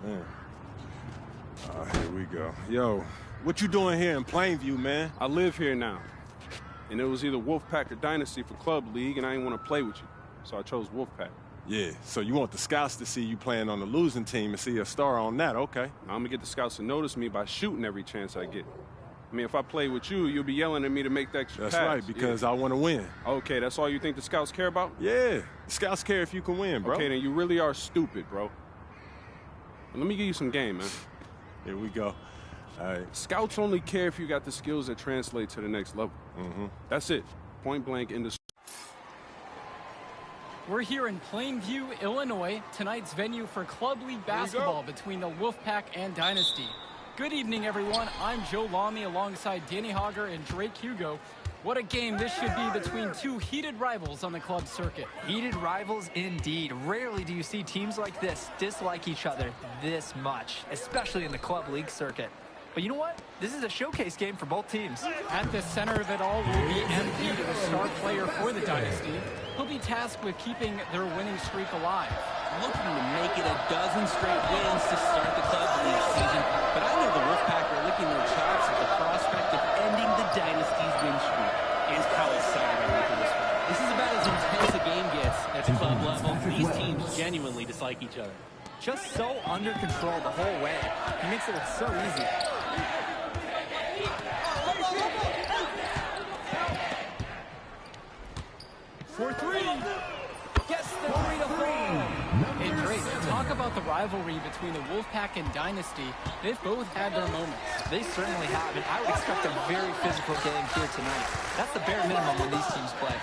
Man. Here we go. Yo, what you doing here in Plainview, man? I live here now. And it was either Wolfpack or Dynasty for Club League, and I didn't want to play with you. So I chose Wolfpack. Yeah, so you want the scouts to see you playing on the losing team and see a star on that, okay. I'm going to get the scouts to notice me by shooting every chance I get. I mean, if I play with you, you'll be yelling at me to make the extra pass. That's right, because I want to win. Okay, that's all you think the scouts care about? Yeah, the scouts care if you can win, bro. Okay, then you really are stupid, bro. Let me give you some game, man. Here we go. All right. Scouts only care if you got the skills that translate to the next level. That's it. Point blank in the... We're here in Plainview, Illinois, tonight's venue for Club League basketball between the Wolfpack and Dynasty. Good evening, everyone. I'm Joe Lamy alongside Danny Hogger and Drake Hugo. What a game this should be between two heated rivals on the club circuit. Heated rivals indeed. Rarely do you see teams like this dislike each other this much, especially in the Club League circuit. But you know what? This is a showcase game for both teams. At the center of it all will be MP, the star player for the Dynasty. He'll be tasked with keeping their winning streak alive. Looking to make it a dozen straight wins to start the Club League season. But I know the Wolfpack are licking their chops at the prospect of ending the Dynasty's win streak. And how excited are we for this one? This is about as intense a game gets at the club level. These teams genuinely dislike each other. Just so under control the whole way. He makes it look so easy. For three. Gets the 3-4. Hey, Drake, talk about the rivalry between the Wolfpack and Dynasty. They've both had their moments. They certainly have, and I would expect a very physical game here tonight. That's the bare minimum when these teams play.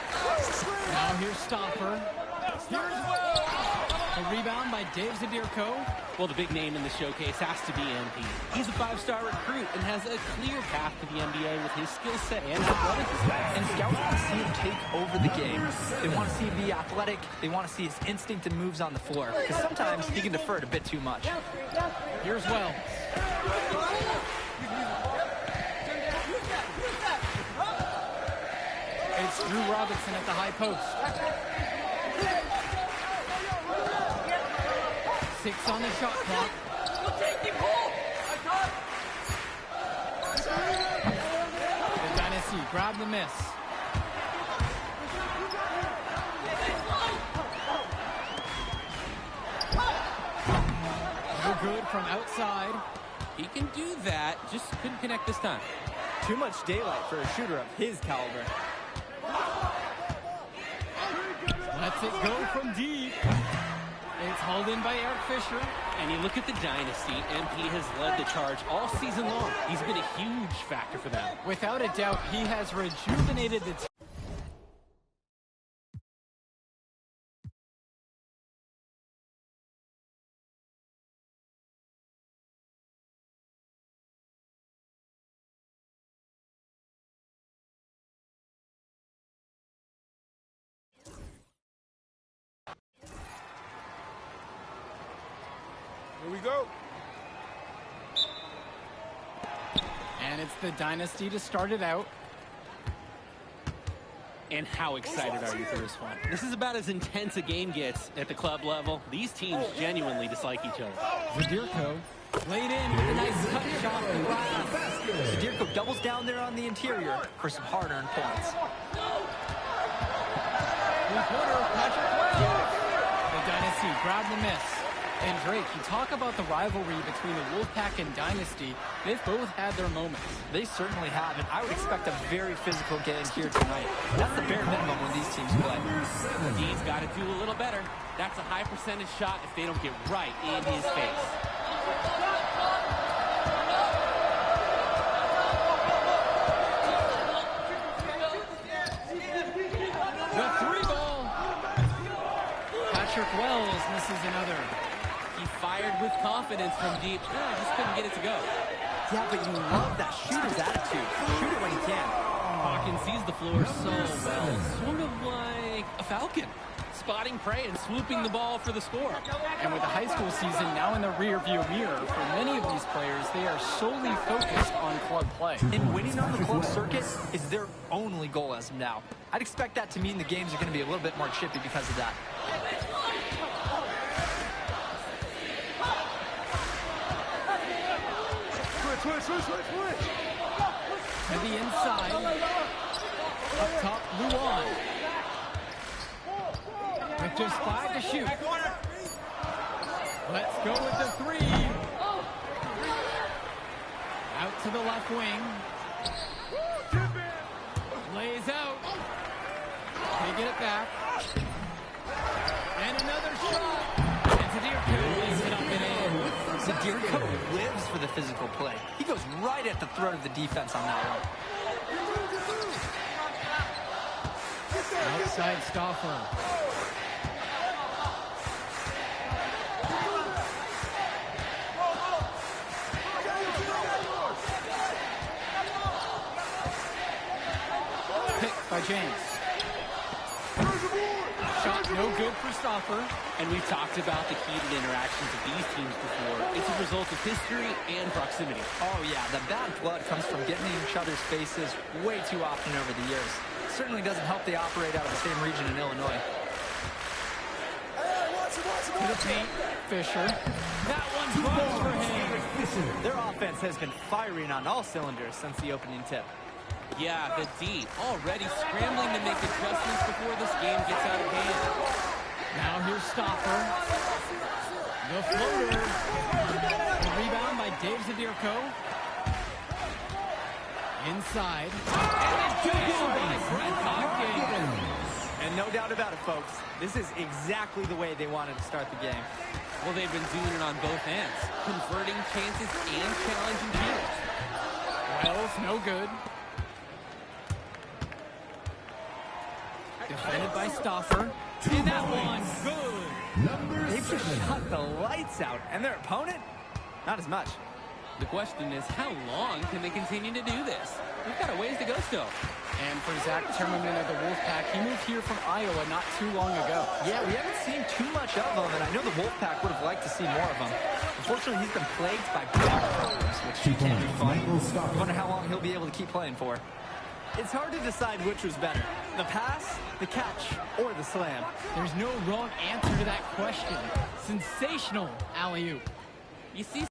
Now here's Stopper. Here's Will. A rebound by Dave Zadirko. Well, the big name in the showcase has to be MP. He's a 5-star recruit and has a clear path to the NBA with his skill set and athleticism. And scouts want to see him take over the game. They want to see him be athletic. They want to see his instinct and moves on the floor. Because sometimes he can defer it a bit too much. Here's Wells. It's Drew Robinson at the high post. 6 on the shot clock. The Dynasty grab the miss. No good from outside. He can do that, just couldn't connect this time. Too much daylight for a shooter of his caliber. Lets it go from deep. It's hauled in by Eric Fisher. And you look at the Dynasty, MP has led the charge all season long. He's been a huge factor for them. Without a doubt, he has rejuvenated the team. Here we go. And it's the Dynasty to start it out. And how excited are you for this one? This is about as intense a game gets at the club level. These teams genuinely dislike each other. Zadirko laid in with a nice cut shot. Zadirko doubles down there on the interior for some hard-earned points. Three-quarter, Patrick Wells. The Dynasty grab the miss. And Drake, you talk about the rivalry between the Wolfpack and Dynasty. They've both had their moments. They certainly have, and I would expect a very physical game here tonight. That's the bare minimum when these teams play. D's got to do a little better. That's a high percentage shot if they don't get right in his face. The three ball. Patrick Wells misses another. He fired with confidence from deep. Just couldn't get it to go. Yeah, but you love that shooter's attitude. Shoot it when he can. Hawkins sees the floor so well. Sort of like a falcon. Spotting prey and swooping the ball for the score. And with the high school season now in the rearview mirror, for many of these players, they are solely focused on club play. And winning on the club circuit is their only goal as of now. I'd expect that to mean the games are going to be a little bit more chippy because of that. To the inside. Up top, Luan. With just 5 to shoot. Let's go with the 3. Out to the left wing. Lays out. They get it back. And another shot. And Zadirko lays it up and in. Zadirko lives for the physical play. He goes right at the throat of the defense on that one. Outside Stauffer. Picked by James. Shot no good for Stauffer. And we've talked about the heated interactions of these teams before. It's a result of history and proximity. Oh, yeah, the bad blood comes from getting in each other's faces way too often over the years. Certainly doesn't help they operate out of the same region in Illinois. To the paint, Fisher. That one's blocked for him. Their offense has been firing on all cylinders since the opening tip. Yeah, the D already scrambling to make adjustments before this game gets out of hand. Now here's Stauffer. The floater. The rebound by Dave Zadirko. Inside. And the jam by Brett Hopkins. And no doubt about it, folks. This is exactly the way they wanted to start the game. Well, they've been doing it on both ends, converting chances and challenging teams. Wells, no good. Defended by Stauffer. And that one, good. They've just shut the lights out. And their opponent, not as much. The question is, how long can they continue to do this? We've got a ways to go still. And for Zach Timmerman of the Wolfpack, he moved here from Iowa not too long ago. Yeah, we haven't seen too much of him, and I know the Wolfpack would have liked to see more of him. Unfortunately, he's been plagued by back problems, which can be fun. I wonder how long he'll be able to keep playing for. It's hard to decide which was better, the pass, the catch, or the slam. There's no wrong answer to that question. Sensational alley-oop. You see,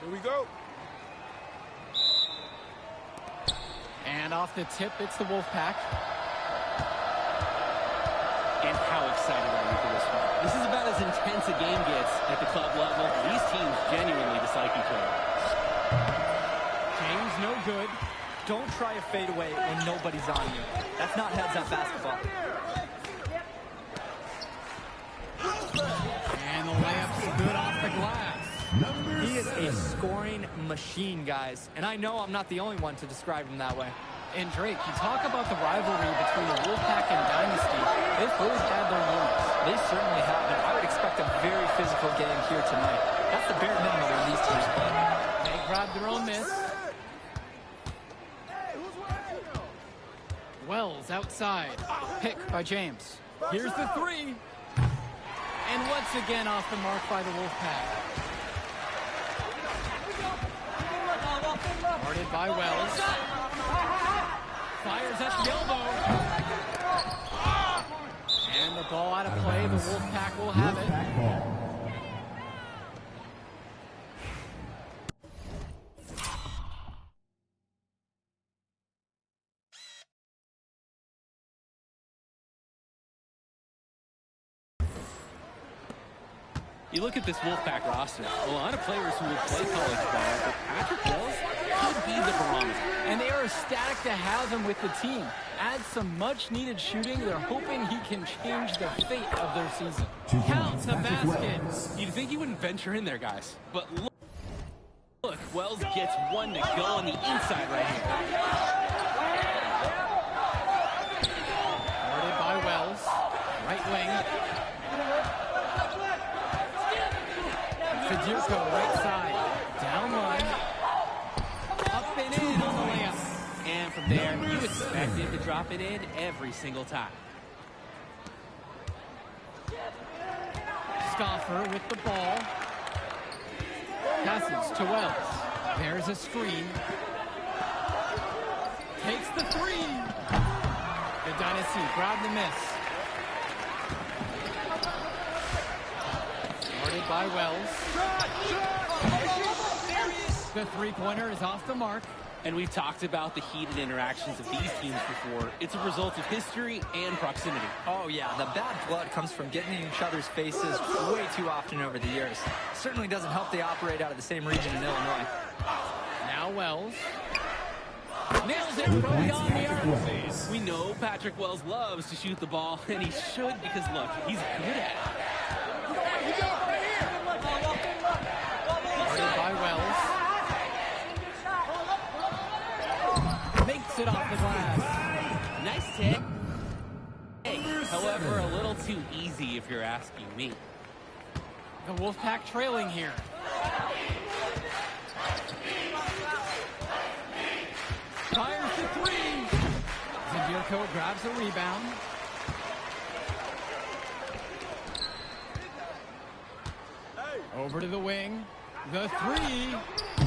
Here we go. And off the tip, it's the Wolfpack. and how excited are we for this one? This is about as intense a game gets at the club level. These teams genuinely dislike each other. James, no good. Don't try a fadeaway when nobody's on you. That's not heads-up basketball. And the layup's good off the glass. He is a scoring machine, guys. And I know I'm not the only one to describe him that way. And Drake, you talk about the rivalry between the Wolfpack and Dynasty. They've both had their moments. They certainly have, and I would expect a very physical game here tonight. That's the bare minimum of these teams play. They grabbed their own miss. Wells outside. Pick by James. Here's the 3. And once again off the mark by the Wolfpack. Guarded by Wells. Fires at the elbow. And the ball out of play. The Wolfpack will have it. You look at this Wolfpack roster, a lot of players who will play college ball, but Patrick Wells could be the barometer. And they are ecstatic to have him with the team. Add some much-needed shooting. They're hoping he can change the fate of their season. Counts a basket. You'd think he wouldn't venture in there, guys. But look, Wells gets one to go on the inside right here. Guarded by Wells. Right wing. Zadirko, right side. Down line. Up and in on the layup. And from there, you expect him to drop it in every single time. Stoffer with the ball. Passes to Wells. There's a screen. Takes the three. The Dynasty grab the miss. Started by Wells. The three-pointer is off the mark. And we've talked about the heated interactions of these teams before. It's a result of history and proximity. Oh, yeah. The bad blood comes from getting in each other's faces way too often over the years. Certainly doesn't help they operate out of the same region in Illinois. Now Wells. Nails it from beyond the arc. We know Patrick Wells loves to shoot the ball, and he should because, look, he's good at it. Started by Wells. Makes it off the glass. Nice hit. However, a little too easy if you're asking me. The Wolfpack trailing here. Fires the three. Zadirko grabs a rebound. Over to the wing. The three.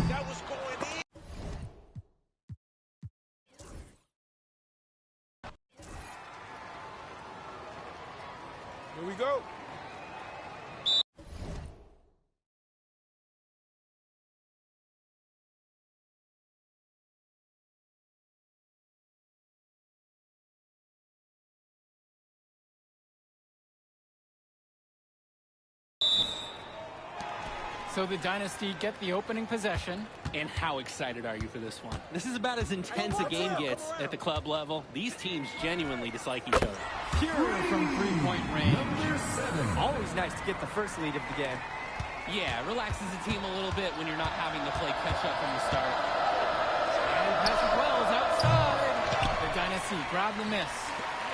That was going in. Here we go. So the Dynasty get the opening possession. And how excited are you for this one? This is about as intense a game gets at the club level. These teams genuinely dislike each other. Pure from three-point range. Always nice to get the first lead of the game. Yeah, relaxes the team a little bit when you're not having to play catch-up from the start. And Patrick Wells outside. The Dynasty grab the miss.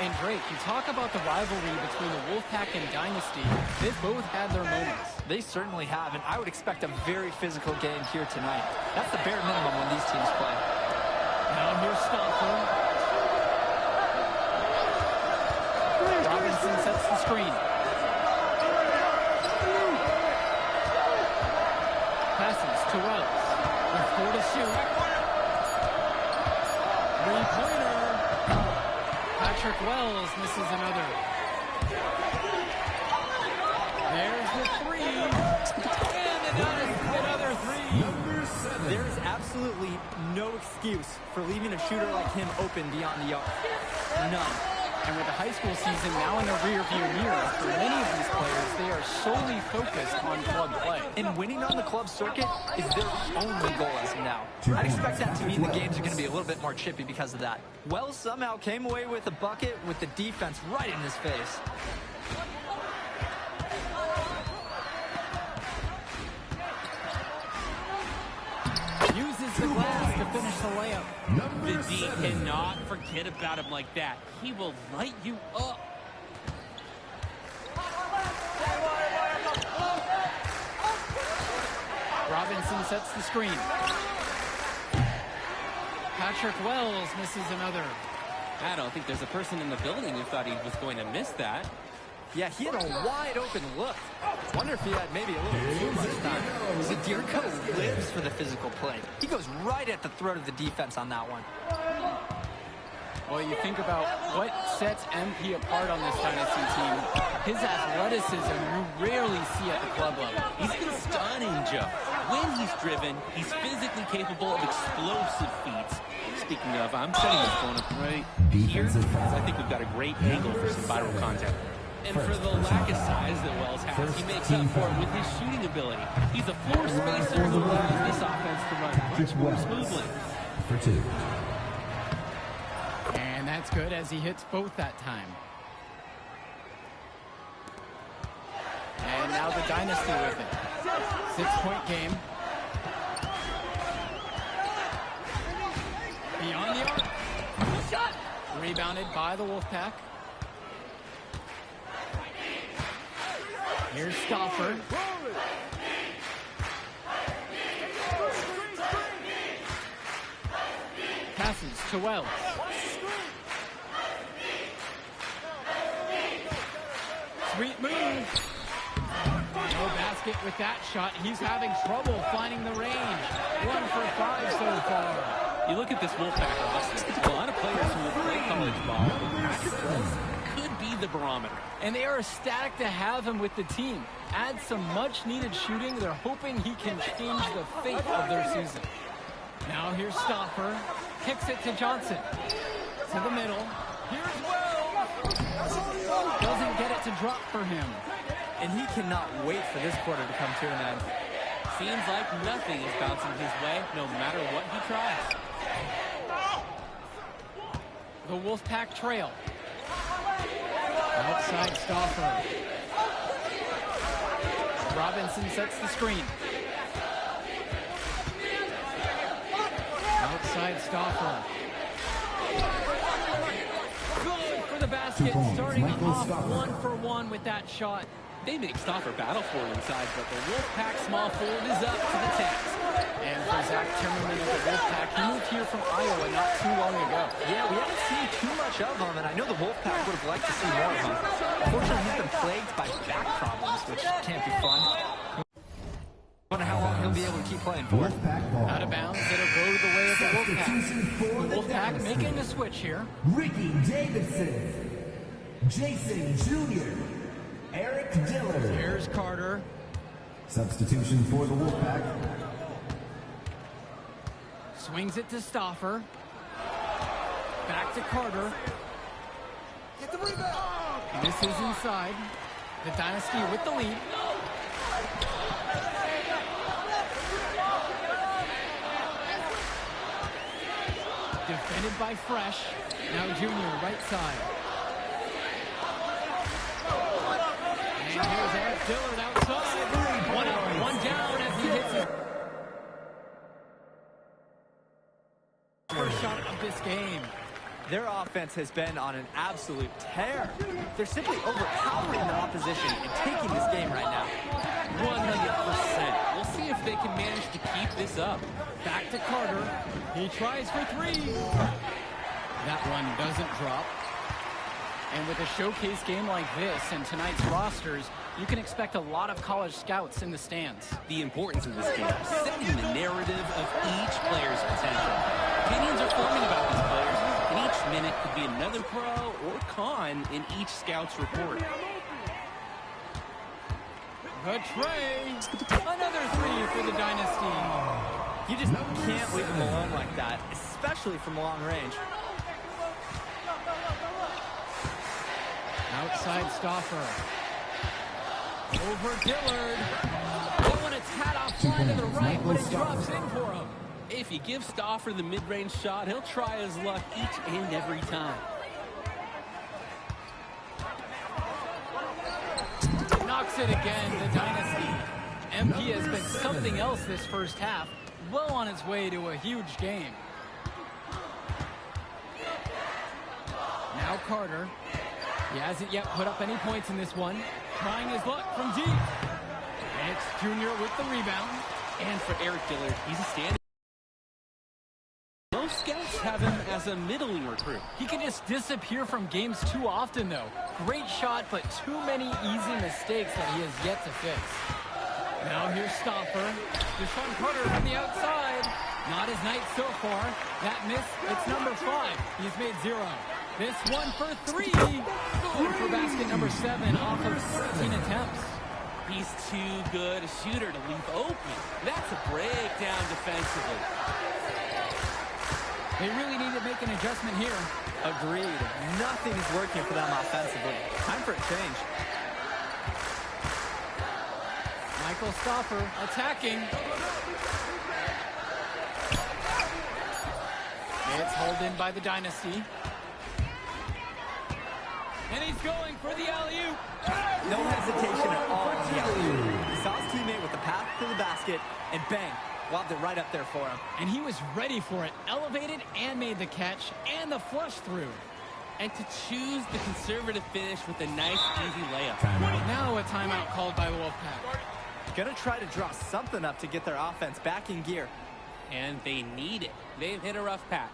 And Drake, you talk about the rivalry between the Wolfpack and Dynasty. They've both had their moments. They certainly have, and I would expect a very physical game here tonight. That's the bare minimum when these teams play. Now here's Stoffer. Robinson sets the screen. Passes to Wells. With 4 to shoot. Three-pointer. Patrick Wells misses another. There's the three. And another three. There is absolutely no excuse for leaving a shooter like him open beyond the arc. None. And with the high school season now in the rearview mirror, for many of these players, they are solely focused on club play. And winning on the club circuit is their only goal as of now. I'd expect that to mean the games are going to be a little bit more chippy because of that. Wells somehow came away with a bucket with the defense right in his face. Uses the glass to finish the layup. The D cannot forget about him like that. He will light you up. Robinson sets the screen. Patrick Wells misses another. I don't think there's a person in the building who thought he was going to miss that. Yeah, he had a wide open look. Wonder if he had maybe a little too much time. Zadirko lives for the physical play. He goes right at the throat of the defense on that one. Well, you think about what sets MP apart on this Dynasty team. His athleticism you rarely see at the club level. He's been stunning, Joe. When he's driven, he's physically capable of explosive feats. Speaking of, I'm setting this phone up right here. I think we've got a great angle for some viral content. And for the lack of size that Wells has, he makes up for it with his shooting ability. He's a floor spacer who allows this offense to run much more smoothly. For 2. And that's good as he hits both that time. And now the Dynasty with it. 6-point game. Beyond the arc. Rebounded by the Wolfpack. Here's Stoffer. Passes to Wells. Sweet move. No basket with that shot. He's having trouble finding the range. 1 for 5 so far. You look at this Wolfpack roster, a lot of players who will play college ball. Patrick Wills could be the barometer. And they are ecstatic to have him with the team. Add some much-needed shooting. They're hoping he can change the fate of their season. Now here's Stauffer. Kicks it to Johnson. To the middle. Here's Wells. Doesn't get it to drop for him. And he cannot wait for this quarter to come to an end. Seems like nothing is bouncing his way, no matter what he tries. The Wolfpack trail. Outside Stauffer. Robinson sets the screen. Outside Stauffer. Good for the basket, starting off 1-for-1 with that shot. They make Stauffer battle for it inside, but the Wolfpack small forward is up to the task. And for Zach Timmerman of the Wolfpack, he moved here from Iowa not too long ago. Yeah, we haven't seen too much of him, and I know the Wolfpack would have liked to see more of him. Unfortunately, he's been plagued by back problems, which can't be fun. I wonder how long he'll be able to keep playing for. Out of bounds, it'll go the way of the Wolfpack. The Wolfpack making a switch here. Ricky Davidson, Jason Jr., Eric Dillard. Here's Carter. Substitution for the Wolfpack. Swings it to Stauffer. Back to Carter. Get the rebound. This is inside. The Dynasty with the lead. Defended by Fresh. Now Junior, right side. And here's Eric Dillard outside. One out, one down as he hits it. First shot of this game. Their offense has been on an absolute tear. They're simply overpowering the opposition and taking this game right now. 100%. We'll see if they can manage to keep this up. Back to Carter. He tries for three. That one doesn't drop. And with a showcase game like this and tonight's rosters, you can expect a lot of college scouts in the stands. The importance of this game, setting the narrative of each player's potential. Opinions are forming about these players, and each minute could be another pro or con in each scout's report. The tray. Another three for the Dynasty. You just can't leave them alone like that, especially from long range. Outside Stauffer. Over Dillard. Oh, and it's hat off flying to the right, but it drops in for him. If you give Stauffer the mid-range shot, he'll try his luck each and every time. Knocks it again, the Dynasty. MP has been something else this first half, well on its way to a huge game. Now Carter. He hasn't yet put up any points in this one. Trying his luck from deep. It's Junior with the rebound. And for Eric Dillard, he's a standing. Most scouts have him as a middling recruit. He can just disappear from games too often, though. Great shot, but too many easy mistakes that he has yet to fix. Now here's Stauffer. Deshaun Carter from the outside. Not his night so far. That miss, it's number 5. He's made 0. This one for 3. Good for basket number 7 off of 13 attempts. He's too good a shooter to leave open. That's a breakdown defensively. They really need to make an adjustment here. Agreed. Nothing is working for them offensively. Time for a change. Michael Stauffer attacking. It's hauled in by the Dynasty. And he's going for the alley-oop. No hesitation at all on the alley-oop. He saw his teammate with the path to the basket, and bang, lobbed it right up there for him. And he was ready for it, elevated and made the catch, and the flush through. And to choose the conservative finish with a nice, easy layup. Now a timeout called by the Wolfpack. Gonna try to draw something up to get their offense back in gear. And they need it. They've hit a rough patch.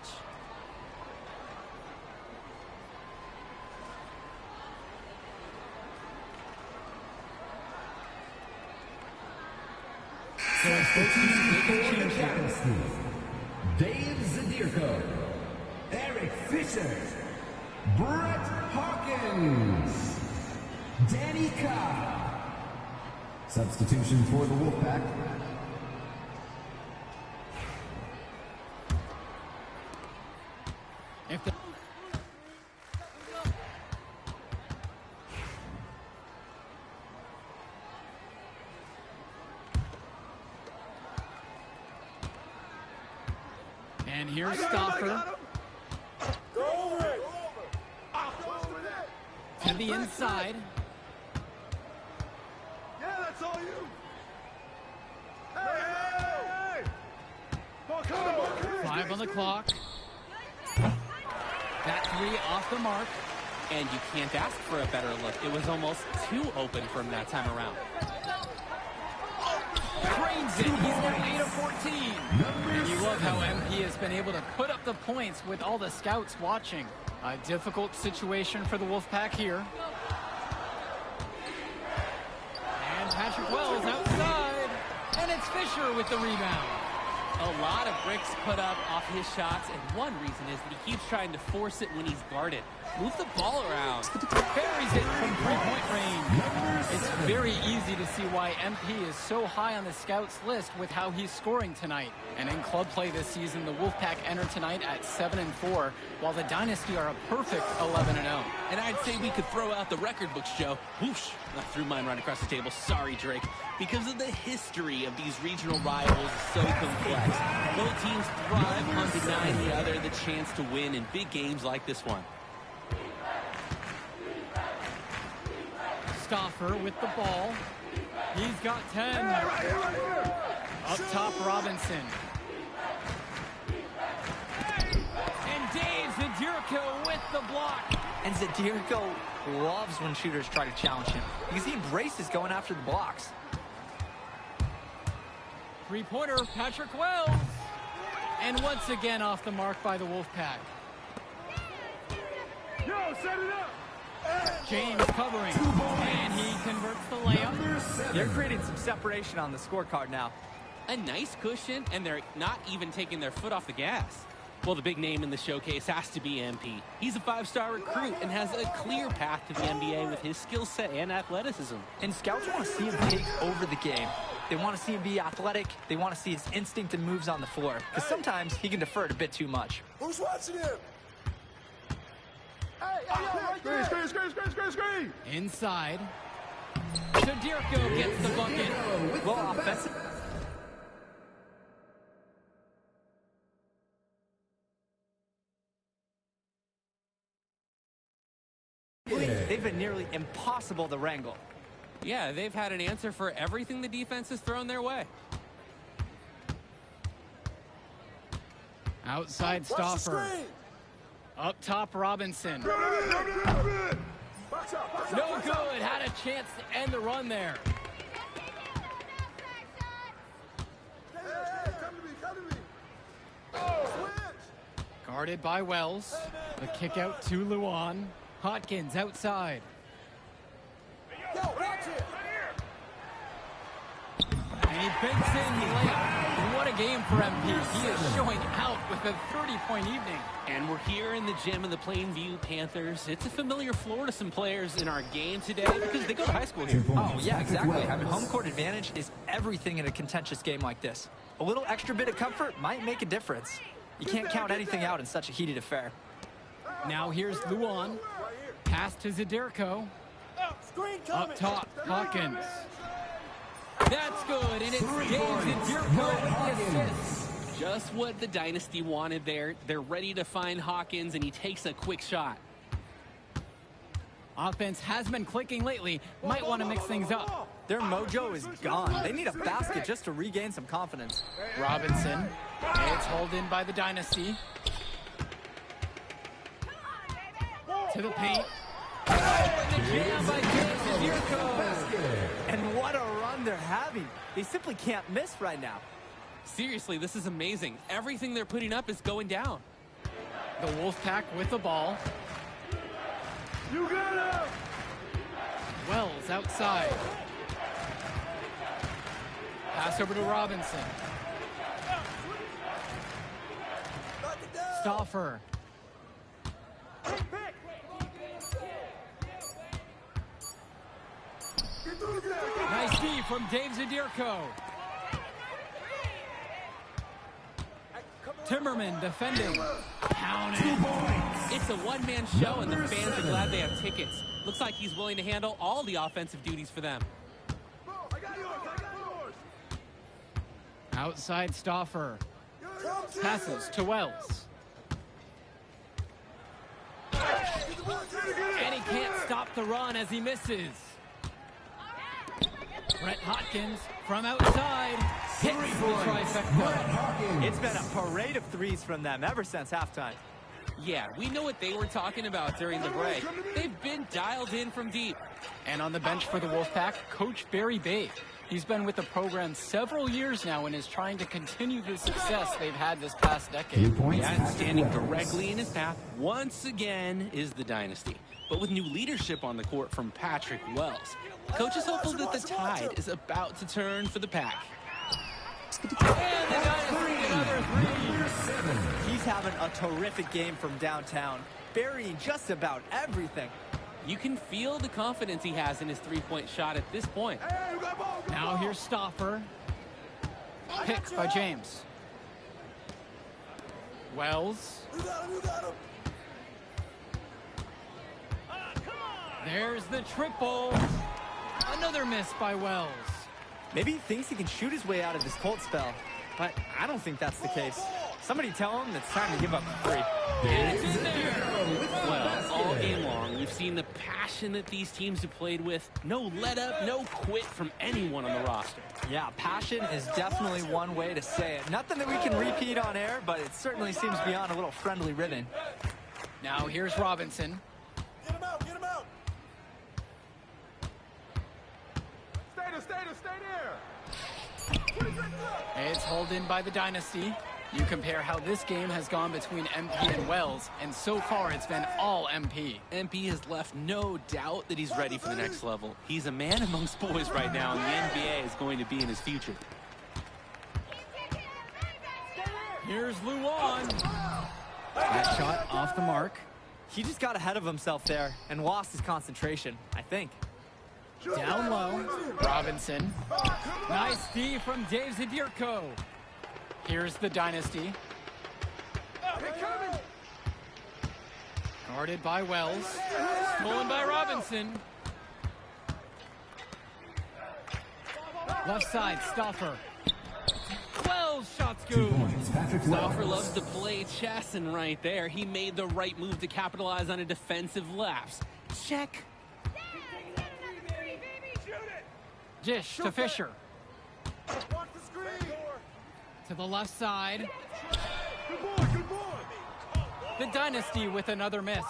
So it's both teams making a change here. Dave Zadirko, Eric Fisher, Brett Hawkins, Danny Cobb. Substitution for the Wolfpack. If the And here's Stauffer to the inside. Yeah, that's all you. Hey! Come on. 5 on the clock. That 3 off the mark. And you can't ask for a better look. It was almost too open from that time around. Drains it. He's got 8 of 14. And you love how MP has been able to put up the points with all the scouts watching. A difficult situation for the Wolfpack here. And Patrick Wells outside. And it's Fisher with the rebound. A lot of bricks put up off his shots, and one reason is that he keeps trying to force it when he's guarded. Move the ball around. Buries it from three-point range. It's very easy to see why MP is so high on the scouts list with how he's scoring tonight. And in club play this season, the Wolfpack enter tonight at 7-4, while the Dynasty are a perfect 11-0. And I'd say we could throw out the record books, Joe. Whoosh! I threw mine right across the table. Sorry, Drake. Because of the history of these regional rivals is so complex. Both teams thrive on denying the other the chance to win in big games like this one. Stauffer with the ball. He's got 10. Up top, Robinson. And Dave Zadirko with the block. And Zadirko loves when shooters try to challenge him because he embraces going after the blocks. Three-pointer, Patrick Wells. And once again off the mark by the Wolfpack. Yo, set it up. James covering. And he converts the layup. They're creating some separation on the scorecard now. A nice cushion, and they're not even taking their foot off the gas. Well, the big name in the showcase has to be MP. He's a 5-star recruit and has a clear path to the NBA with his skill set and athleticism. And scouts want to see him take over the game. They want to see him be athletic. They want to see his instinct and moves on the floor. Because sometimes he can defer it a bit too much. Who's watching him? Hey, screen. Inside. Zadirko gets the bucket. Well, offensive. They've been nearly impossible to wrangle. Yeah, they've had an answer for everything the defense has thrown their way. Outside Stauffer. Up top, Robinson. No good. Had a chance to end the run there. Guarded by Wells. The kick out to Luan. Hawkins outside. And he banks in the layup. What a game for MP. He is showing out with a 30-point evening. And we're here in the gym of the Plainview Panthers. It's a familiar floor to some players in our game today because they go to high school here. Oh, yeah, exactly. Having home court advantage is everything in a contentious game like this. A little extra bit of comfort might make a difference. You can't count anything out in such a heated affair. Now here's Luan. Pass to Zadirko. Up top, Hawkins. That's good, and it's Dave Zadirko with the assist. Just what the Dynasty wanted there. They're ready to find Hawkins, and he takes a quick shot. Offense has been clicking lately. Might want to mix things up. Their mojo is gone. They need a basket just to regain some confidence. Robinson. It's hauled in by the Dynasty. To the paint. Oh, and the jam by Dave Zadirko. And what a run they're having. They simply can't miss right now. Seriously, this is amazing. Everything they're putting up is going down. The Wolfpack with the ball. You got him. Wells outside. Pass over to Robinson. Stauffer. Nice D from Dave Zadirko. Timmerman defending. Counted. It's a one-man show, and the fans are glad they have tickets. Looks like he's willing to handle all the offensive duties for them. Outside Stauffer. Passes to Wells. And he can't stop the run as he misses. Brett Hopkins from outside. Hits the trifecta. It's been a parade of threes from them ever since halftime. Yeah, we know what they were talking about during the break. They've been dialed in from deep. And on the bench for the Wolfpack, Coach Barry Bay. He's been with the program several years now and is trying to continue the success they've had this past decade. Yeah, and standing directly in his path once again is the Dynasty. But with new leadership on the court from Patrick Wells, Coach is hopeful that the tide is about to turn for the Pack. And the Dynasty another three. He's having a terrific game from downtown, burying just about everything. You can feel the confidence he has in his three-point shot at this point. Now here's Stauffer. Picked by James. Wells. There's the triple. Another miss by Wells. Maybe he thinks he can shoot his way out of this cold spell, but I don't think that's the case. Somebody tell him it's time to give up the three. And it's in there. Well, all game long, we've seen the passion that these teams have played with. No let up, no quit from anyone on the roster. Yeah, passion is definitely one way to say it. Nothing that we can repeat on air, but it certainly seems beyond a little friendly ribbon. Now here's Robinson. Get him out, get him out. Stay there. It's hauled in by the Dynasty. You compare how this game has gone between MP and Wells, and so far it's been all MP. MP has left no doubt that he's ready for the next level. He's a man amongst boys right now, and the NBA is going to be in his future. Here's Luan. That shot off the mark. He just got ahead of himself there and lost his concentration, I think. Down low, Robinson. Nice D from Dave Zadirko. Here's the Dynasty. Guarded by Wells. Stolen by Robinson. Left side, Stauffer. Wells shots good. Stauffer loves to play chess, and right there, he made the right move to capitalize on a defensive lapse. Check. Dish to Fisher. Watch the screen. To the left side. Good boy, good boy. The Dynasty with another miss.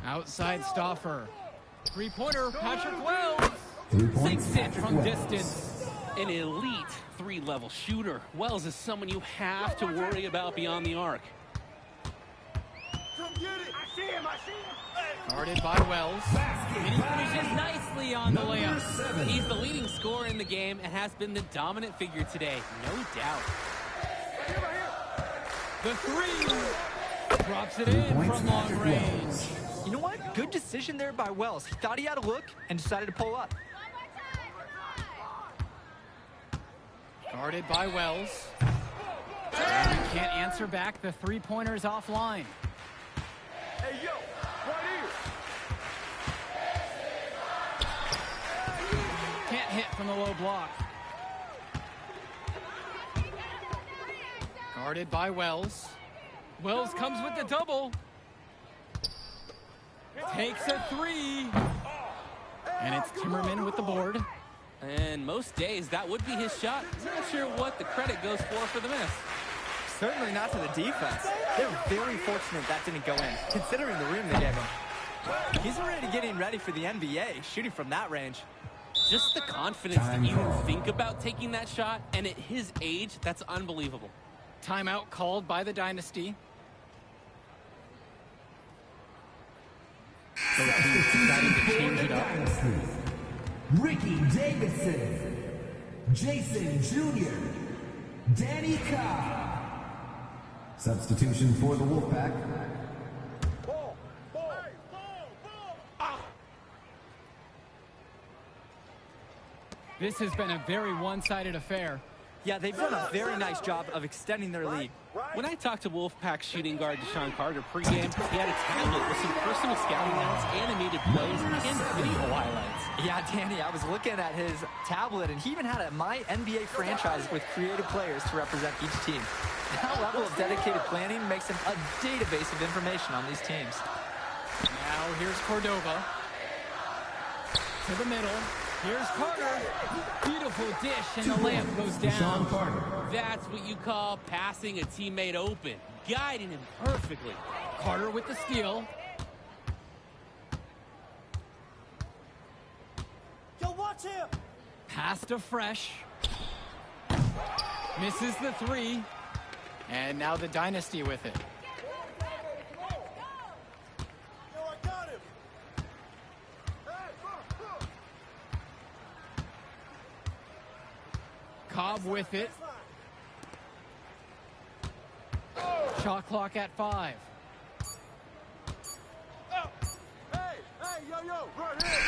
Outside Stauffer. Three-pointer, Patrick Wells. Sinks it from distance. An elite three-level shooter. Wells is someone you have to worry about beyond the arc. Come get it. I see him, I see him. Guarded by Wells. And he finishes nicely on the layup. He's the leading scorer in the game and has been the dominant figure today, no doubt. The three. Drops it in from long range. You know what? Good decision there by Wells. He thought he had a look and decided to pull up. Guarded by Wells. And he can't answer back. The three-pointer's offline. Hey, yo, right here. Can't hit from the low block. Guarded by Wells. Wells comes with the double. Takes a three. And it's Timmerman with the board. And most days, that would be his shot. Not sure what the credit goes for the miss. Certainly not to the defense. They're very fortunate that didn't go in, considering the room they gave him. He's already getting ready for the NBA, shooting from that range. Just the confidence to even think about taking that shot, and at his age, that's unbelievable. Timeout called by the Dynasty. Both teams decided to change it up. Ricky Davidson, Jason Jr., Danny Cobb. Substitution for the Wolfpack. Ball, ball, ball. This has been a very one-sided affair. Yeah, they've done a very nice job of extending their lead. When I talked to Wolfpack shooting guard Deshaun Carter pregame, he had a tablet with some personal scouting notes, animated plays, and video highlights. Yeah, Danny, I was looking at his tablet, and he even had a My NBA franchise with creative players to represent each team. That level of dedicated planning makes him a database of information on these teams. Now here's Cordova. To the middle. Here's Carter. Beautiful dish, and the layup goes down. That's what you call passing a teammate open, guiding him perfectly. Carter with the steal. Yo, watch him. Pass to Fresh. Misses the three. And now the Dynasty with it. Yo, I got him. Hey, go. Cobb with it. Shot clock at 5. Hey, yo, right here.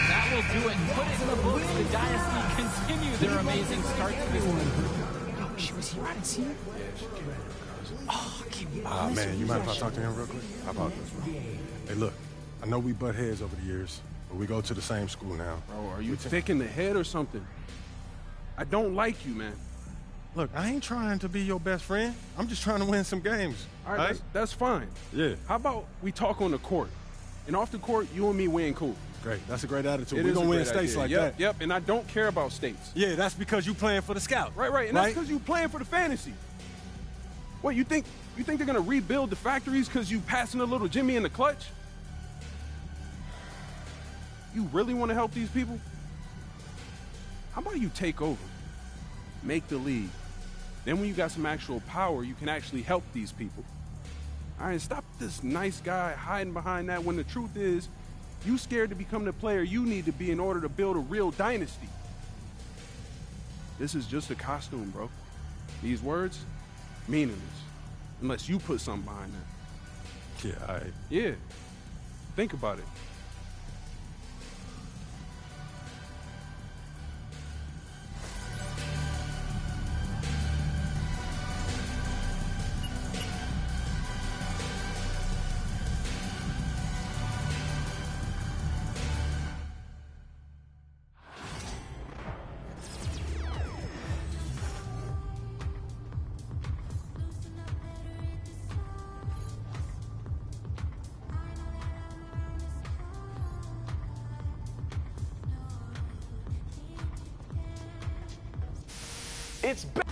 That will do it. Put it in the books. The Dynasty continue their amazing start to this one. She was here. I didn't see her. Man, you mind if I talk to him real quick? How about this, bro? Hey, look, I know we butt heads over the years, but we go to the same school now. Bro, are you thick in the head or something? I don't like you, man. Look, I ain't trying to be your best friend. I'm just trying to win some games. All right, that's fine. Yeah. How about we talk on the court? And off the court, you and me win cool. Great. That's a great attitude. It We is don't a win great states idea. like Yep, that. Yep, and I don't care about states. Yeah, that's because you playing for the scout. Right, and that's because you playing for the fantasy. What, you think they're gonna rebuild the factories because you passing a little Jimmy in the clutch? You really want to help these people? How about you take over, make the league? Then when you got some actual power, you can actually help these people. All right, stop this nice guy hiding behind that when the truth is, you scared to become the player you need to be in order to build a real dynasty. This is just a costume, bro. These words, meaningless, unless you put something behind that. Yeah, all right. Yeah, think about it. It's back.